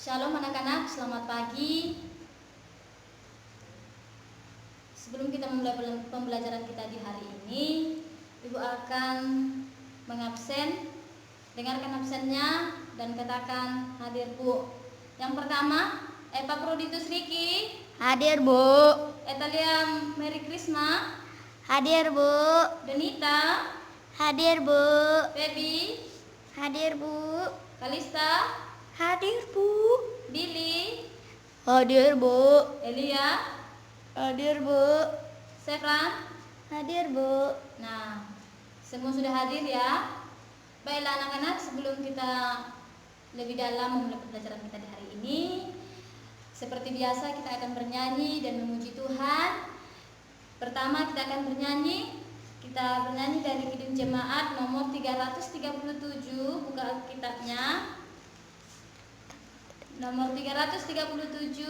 Shalom anak-anak, selamat pagi. Sebelum kita memulai pembelajaran kita di hari ini, Ibu akan mengabsen. Dengarkan absennya dan katakan hadir Bu. Yang pertama, Epaphroditus Riki. Hadir, Bu. Etalia Mary Krisma. Hadir, Bu. Denita. Hadir, Bu. Feby. Hadir, Bu. Kalista. Hadir, Bu. Billy. Hadir, Bu. Elia. Hadir, Bu. Sefran. Hadir, Bu. Nah, semua sudah hadir ya. Baiklah anak-anak, sebelum kita lebih dalam memulai pembelajaran kita di hari ini, seperti biasa kita akan bernyanyi dan memuji Tuhan. Pertama kita akan bernyanyi. Kita bernyanyi dari Kidung Jemaat nomor 337, buka Alkitabnya. Nomor 337,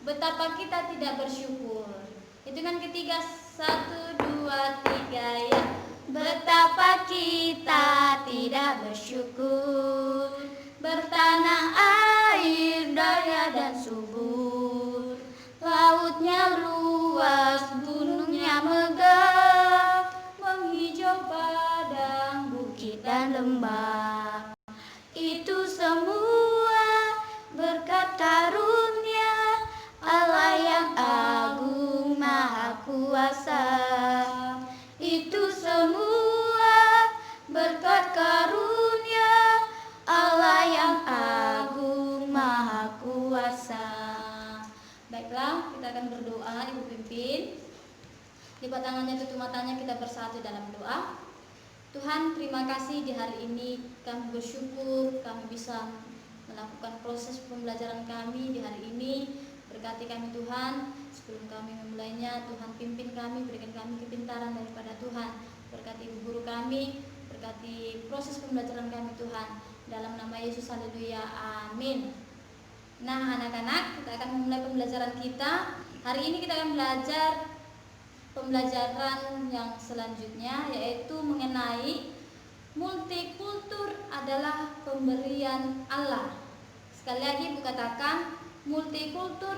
betapa kita tidak bersyukur. Hitungan ketiga, 1, 2, 3 ya. Betapa kita tidak bersyukur, bertanah air daya dan subur, lautnya luas, gunungnya megah, menghijau padang, bukit dan lembah. Itu semua berkat karunia Allah yang agung maha kuasa. Itu semua berkat karunia Allah yang agung maha kuasa. Baiklah, kita akan berdoa. Ibu pimpin. Lipat tangannya, tutup matanya, kita bersatu dalam doa. Tuhan, terima kasih di hari ini kami bersyukur kami bisa melakukan proses pembelajaran kami di hari ini. Berkati kami Tuhan, sebelum kami memulainya Tuhan pimpin kami, berikan kami kepintaran daripada Tuhan. Berkati ibu guru kami, berkati proses pembelajaran kami Tuhan. Dalam nama Yesus, haleluya, amin. Nah anak-anak, kita akan memulai pembelajaran kita. Hari ini kita akan belajar pembelajaran yang selanjutnya, yaitu mengenai multikultur adalah pemberian Allah. Sekali lagi Ibu katakan, multikultur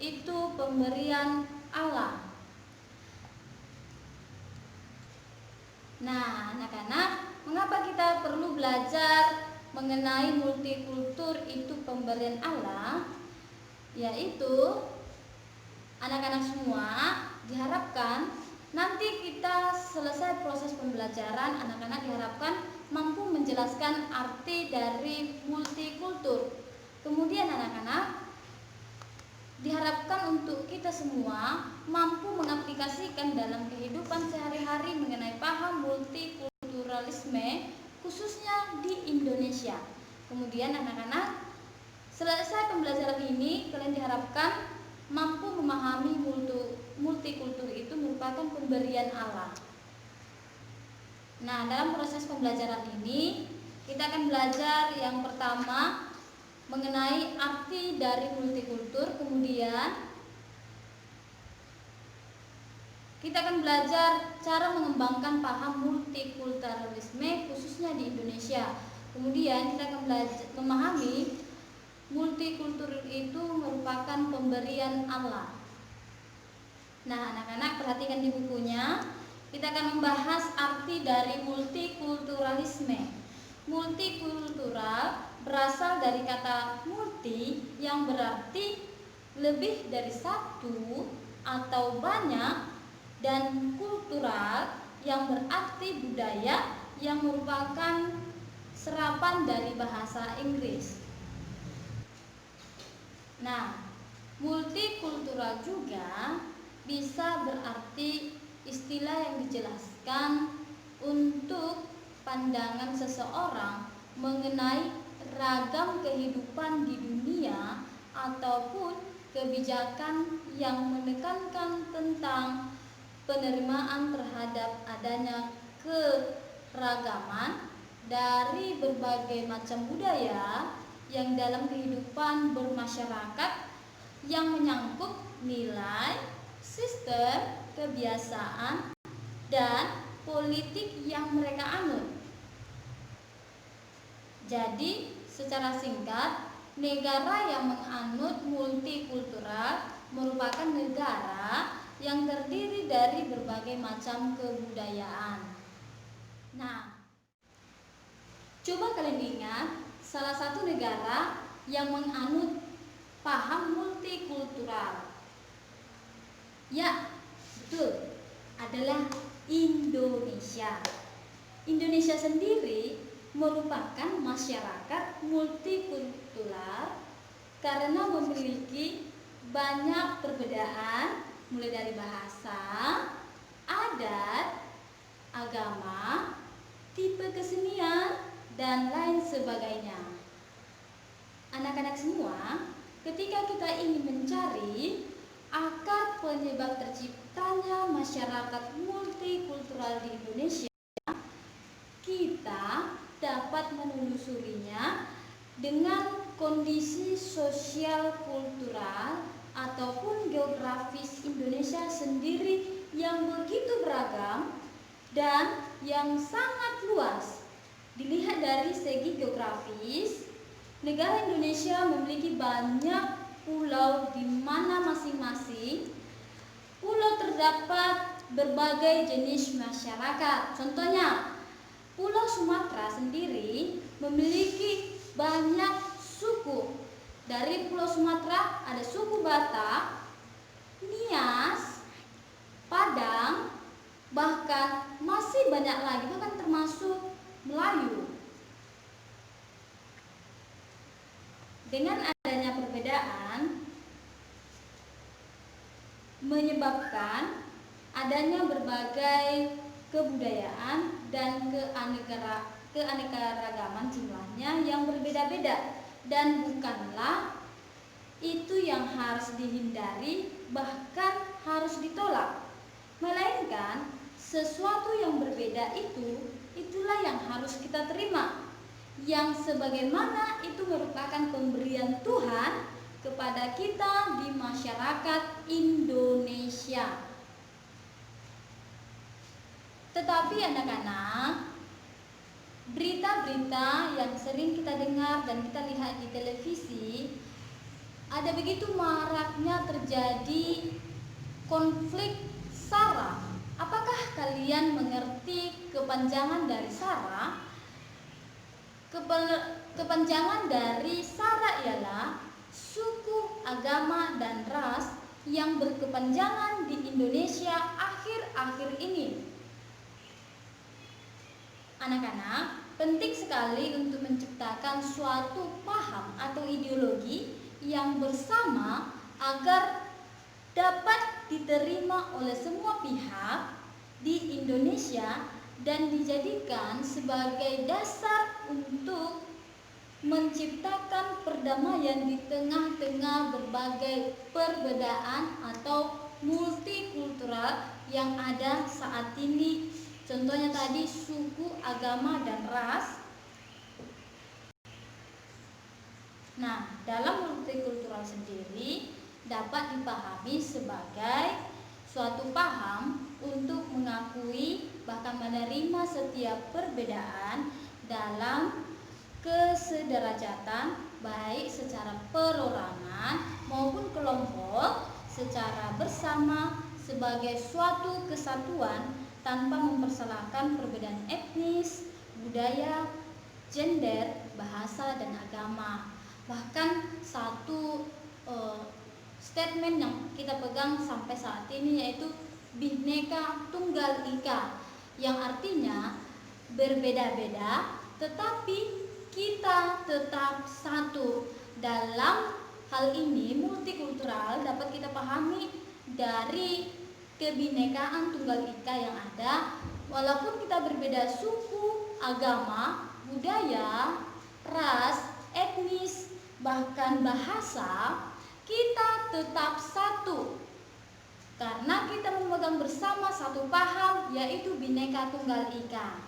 itu pemberian Allah. Nah anak-anak, mengapa kita perlu belajar mengenai multikultur itu pemberian Allah? Yaitu anak-anak semua diharapkan nanti kita selesai proses pembelajaran, anak-anak diharapkan mampu menjelaskan arti dari multikultur. Kemudian anak-anak diharapkan untuk kita semua mampu mengaplikasikan dalam kehidupan sehari-hari mengenai paham multikulturalisme khususnya di Indonesia. Kemudian anak-anak selesai pembelajaran ini kalian diharapkan mampu memahami multikultur itu merupakan pemberian Allah. Nah, dalam proses pembelajaran ini kita akan belajar yang pertama mengenai arti dari multikultur. Kemudian kita akan belajar cara mengembangkan paham multikulturalisme khususnya di Indonesia. Kemudian kita akan belajar memahami multikultur itu merupakan pemberian Allah. Nah anak-anak perhatikan di bukunya. Kita akan membahas arti dari multikulturalisme. Multikultural berasal dari kata multi yang berarti lebih dari satu atau banyak, dan kultural yang berarti budaya yang merupakan serapan dari bahasa Inggris. Nah, multikultural juga bisa berarti istilah yang dijelaskan untuk pandangan seseorang mengenai ragam kehidupan di dunia ataupun kebijakan yang menekankan tentang penerimaan terhadap adanya keragaman dari berbagai macam budaya yang dalam kehidupan bermasyarakat yang menyangkut nilai, sistem, kebiasaan, dan politik yang mereka anut. Jadi, secara singkat, Negara yang menganut multikultural merupakan negara yang terdiri dari berbagai macam kebudayaan. Nah, coba kalian ingat salah satu negara yang menganut paham multikultural. Ya, betul, adalah Indonesia. Indonesia sendiri merupakan masyarakat multikultural karena memiliki banyak perbedaan, mulai dari bahasa, adat, agama, tipe kesenian, dan lain sebagainya. Anak-anak semua, ketika kita ingin mencari akar penyebab terciptanya masyarakat multikultural di Indonesia, kita dapat menelusurinya dengan kondisi sosial kultural ataupun geografis Indonesia sendiri yang begitu beragam dan yang sangat luas. Dilihat dari segi geografis, negara Indonesia memiliki banyak pulau di mana masing-masing pulau terdapat berbagai jenis masyarakat. Contohnya, Pulau Sumatera sendiri memiliki banyak suku. Dari Pulau Sumatera ada suku Batak, Nias, Padang, bahkan masih banyak lagi, bahkan termasuk Melayu. Dengan adanya perbedaan menyebabkan adanya berbagai kebudayaan dan keanekaragaman jumlahnya yang berbeda-beda, dan bukanlah itu yang harus dihindari, bahkan harus ditolak, melainkan sesuatu yang berbeda itulah yang harus kita terima, yang sebagaimana itu merupakan pemberian Tuhan kepada kita di masyarakat Indonesia. Tetapi anak-anak, berita-berita yang sering kita dengar dan kita lihat di televisi, ada begitu maraknya terjadi konflik SARA. Apakah kalian mengerti kepanjangan dari SARA? Kepanjangan dari SARA ialah suku, agama, dan ras yang berkepanjangan di Indonesia akhir-akhir ini. Anak-anak, penting sekali untuk menciptakan suatu paham atau ideologi yang bersama agar dapat diterima oleh semua pihak di Indonesia dan dijadikan sebagai dasar untuk menciptakan perdamaian di tengah-tengah berbagai perbedaan atau multikultural yang ada saat ini. Contohnya tadi suku, agama, dan ras. Nah, dalam multikultural sendiri dapat dipahami sebagai suatu paham untuk mengakui bahkan menerima setiap perbedaan dalam kesederajatan, baik secara perorangan maupun kelompok, secara bersama sebagai suatu kesatuan tanpa mempersalahkan perbedaan etnis, budaya, gender, bahasa, dan agama. Bahkan satu statement yang kita pegang sampai saat ini yaitu Bhinneka Tunggal Ika, yang artinya berbeda-beda tetapi kita tetap satu. Dalam hal ini multikultural dapat kita pahami dari kebinekaan Tunggal Ika yang ada. Walaupun kita berbeda suku, agama, budaya, ras, etnis, bahkan bahasa, kita tetap satu karena kita memegang bersama satu paham, yaitu Bhinneka Tunggal Ika.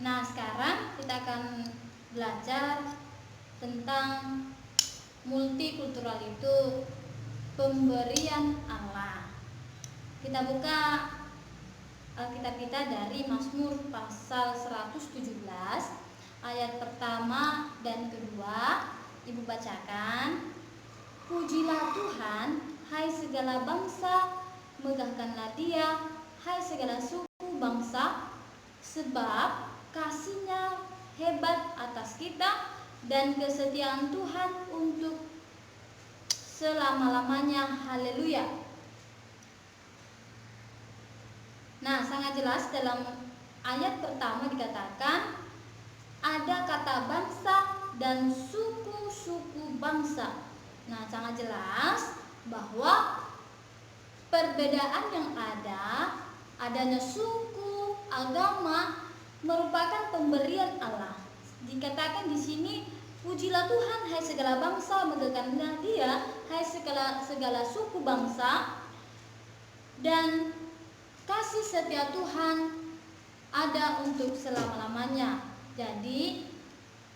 Nah, sekarang kita akan belajar tentang multikultural itu pemberian Allah. Kita buka Alkitab kita dari Mazmur pasal 117 ayat pertama pertama dan kedua, Ibu bacakan. Pujilah Tuhan, hai segala bangsa, megahkanlah Dia, hai segala suku bangsa, sebab kasih-Nya hebat atas kita dan kesetiaan Tuhan untuk selama-lamanya. Haleluya. Nah, sangat jelas dalam ayat pertama dikatakan ada kata bangsa dan suku-suku bangsa. Nah, sangat jelas bahwa perbedaan yang adanya suku, agama merupakan pemberian Allah. Dikatakan di sini, pujilah Tuhan, hai segala bangsa, megahkanlah Dia, hai segala suku bangsa, dan kasih setia Tuhan ada untuk selama-lamanya. Jadi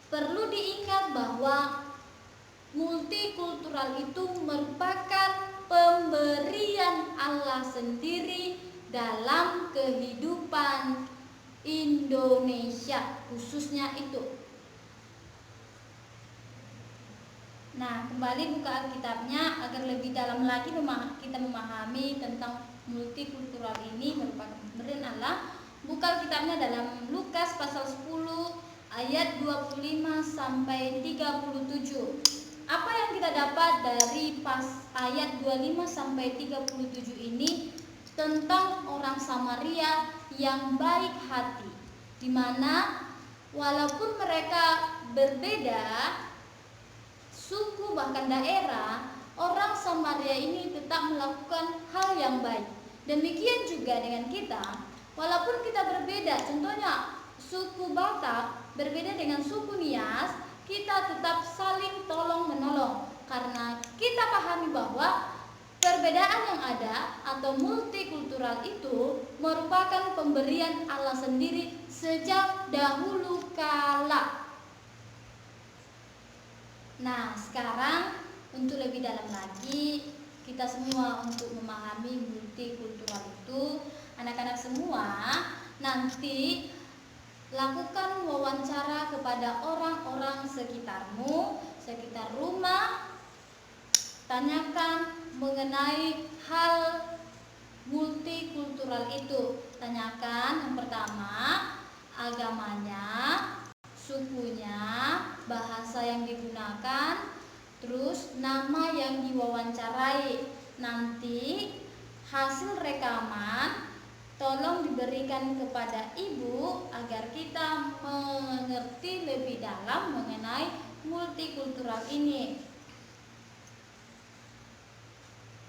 perlu diingat bahwa multikultural itu merupakan pemberian Allah sendiri dalam kehidupan Indonesia khususnya itu. Nah, kembali buka Alkitabnya agar lebih dalam lagi kita memahami tentang multikultural ini merupakan pemberian Allah. Buka Alkitabnya dalam Lukas pasal 10 ayat 25 sampai 37. Apa yang kita dapat dari ayat 25 sampai 37 ini tentang orang Samaria yang baik hati, di mana walaupun mereka berbeda suku bahkan daerah, orang Samaria ini tetap melakukan hal yang baik. Demikian juga dengan kita, walaupun kita berbeda, contohnya suku Batak berbeda dengan suku Nias, kita tetap saling tolong-menolong karena kita pahami bahwa perbedaan yang ada atau multikultural itu merupakan pemberian Allah sendiri sejak dahulu kala. Nah, sekarang untuk lebih dalam lagi kita semua untuk memahami multikultural itu, anak-anak semua nanti lakukan wawancara kepada orang-orang sekitarmu, sekitar rumah. Tanyakan mengenai hal multikultural itu. Tanyakan yang pertama agamanya, sukunya, bahasa yang digunakan, terus nama yang diwawancarai. Nanti hasil rekaman tolong diberikan kepada ibu agar kita mengerti lebih dalam mengenai multikultural ini.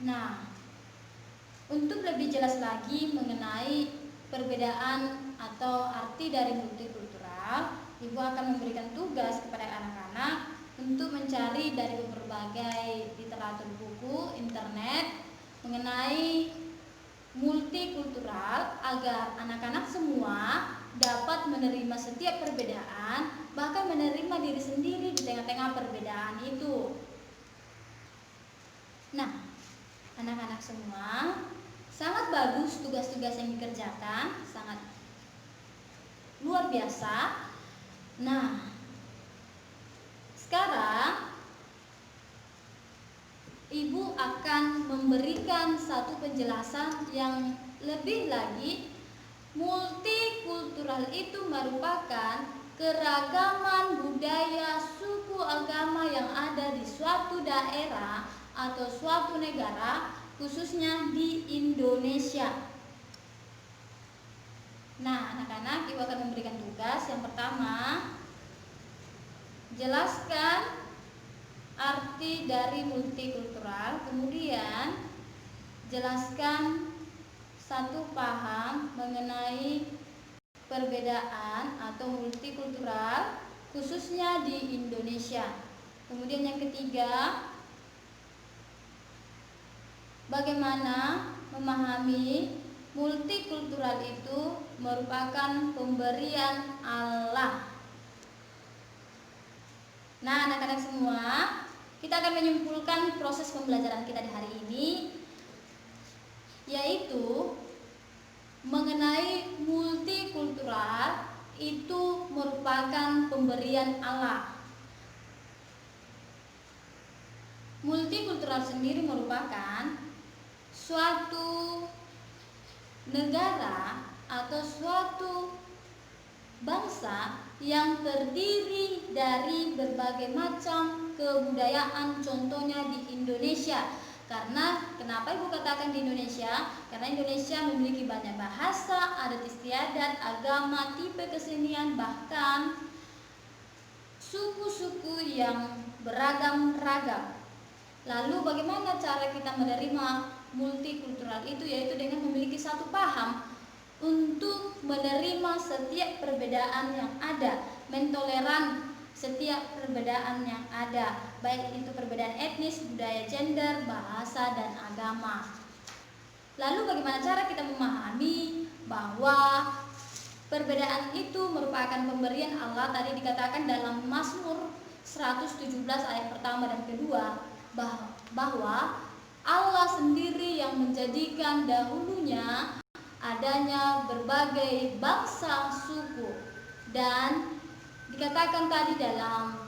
Nah, untuk lebih jelas lagi mengenai perbedaan atau arti dari multikultural, ibu akan memberikan tugas kepada anak-anak untuk mencari dari berbagai literatur buku, internet mengenai multikultural agar anak-anak semua dapat menerima setiap perbedaan, bahkan menerima diri sendiri di tengah-tengah perbedaan itu. Nah, anak-anak semua, sangat bagus tugas-tugas yang dikerjakan, sangat luar biasa. Nah, sekarang ibu akan memberikan satu penjelasan yang lebih lagi. Multikultural itu merupakan keragaman budaya, suku, agama yang ada di suatu daerah atau suatu negara, khususnya di Indonesia. Nah, anak-anak, ibu akan memberikan tugas. Yang pertama, jelaskan arti dari multikultural, kemudian jelaskan satu paham mengenai perbedaan atau multikultural khususnya di Indonesia. Kemudian yang ketiga, bagaimana memahami multikultural itu merupakan pemberian Allah. Nah, anak-anak semua, kita akan menyimpulkan proses pembelajaran kita di hari ini, yaitu mengenai multikultural itu merupakan pemberian Allah. Multikultural sendiri merupakan suatu negara atau suatu bangsa yang terdiri dari berbagai macam kebudayaan, contohnya di Indonesia. Karena kenapa Ibu katakan di Indonesia? Karena Indonesia memiliki banyak bahasa, adat istiadat, agama, tipe kesenian, bahkan suku-suku yang beragam-ragam. Lalu bagaimana cara kita menerima multikultural itu? Yaitu dengan memiliki satu paham untuk menerima setiap perbedaan yang ada, mentoleran setiap perbedaan yang ada, baik itu perbedaan etnis, budaya, gender, bahasa, dan agama. Lalu bagaimana cara kita memahami bahwa perbedaan itu merupakan pemberian Allah? Tadi dikatakan dalam Mazmur 117 ayat pertama dan kedua bahwa Allah sendiri yang menjadikan dahulunya adanya berbagai bangsa suku, dan dikatakan tadi dalam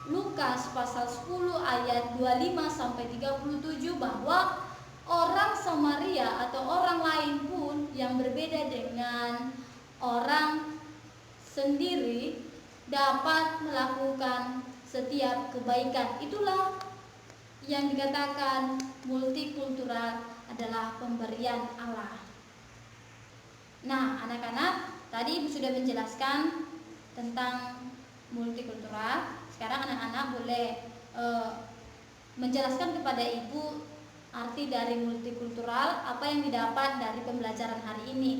Lukas pasal 10 ayat 25 sampai 37 bahwa orang Samaria atau orang lain pun yang berbeda dengan orang sendiri dapat melakukan setiap kebaikan. Itulah yang dikatakan multikultural adalah pemberian Allah. Nah, anak-anak, tadi Ibu sudah menjelaskan tentang multikultural. Sekarang anak-anak boleh menjelaskan kepada Ibu arti dari multikultural, apa yang didapat dari pembelajaran hari ini.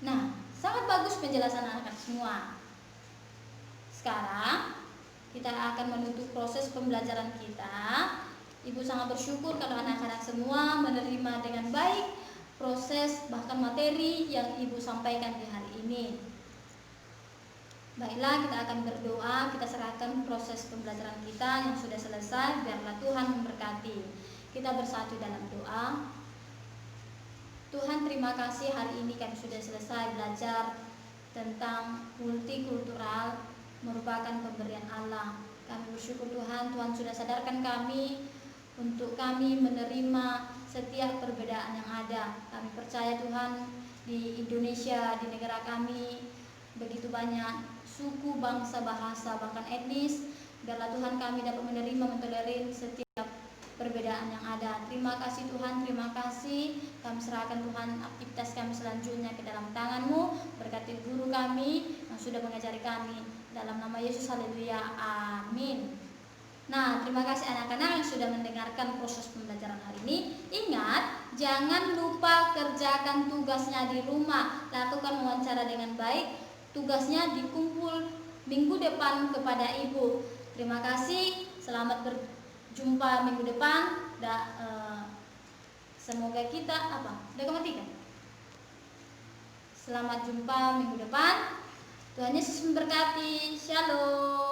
Nah, sangat bagus penjelasan anak-anak semua. Sekarang kita akan menutup proses pembelajaran kita. Ibu sangat bersyukur kalau anak-anak semua menerima dengan baik proses bahkan materi yang Ibu sampaikan di hari ini. Baiklah, kita akan berdoa, kita serahkan proses pembelajaran kita yang sudah selesai, biarlah Tuhan memberkati. Kita bersatu dalam doa. Tuhan, terima kasih hari ini kami sudah selesai belajar tentang multikultural merupakan pemberian Allah. Kami bersyukur Tuhan, Tuhan sudah sadarkan kami untuk kami menerima setiap perbedaan yang ada. Kami percaya Tuhan, di Indonesia, di negara kami begitu banyak suku, bangsa, bahasa, bahkan etnis. Biarlah Tuhan kami dapat menerima, mentolerir setiap perbedaan yang ada. Terima kasih Tuhan, terima kasih. Kami serahkan Tuhan aktivitas kami selanjutnya ke dalam tangan-Mu. Berkati guru kami yang sudah mengajari kami. Dalam nama Yesus, haleluya, amin. Nah, terima kasih anak-anak yang sudah mendengarkan proses pembelajaran hari ini. Ingat, jangan lupa kerjakan tugasnya di rumah. Lakukan wawancara dengan baik. Tugasnya dikumpul minggu depan kepada Ibu. Terima kasih. Selamat berjumpa minggu depan. Semoga kita udah kematikan. Selamat jumpa minggu depan. Tuhan Yesus memberkati. Shalom.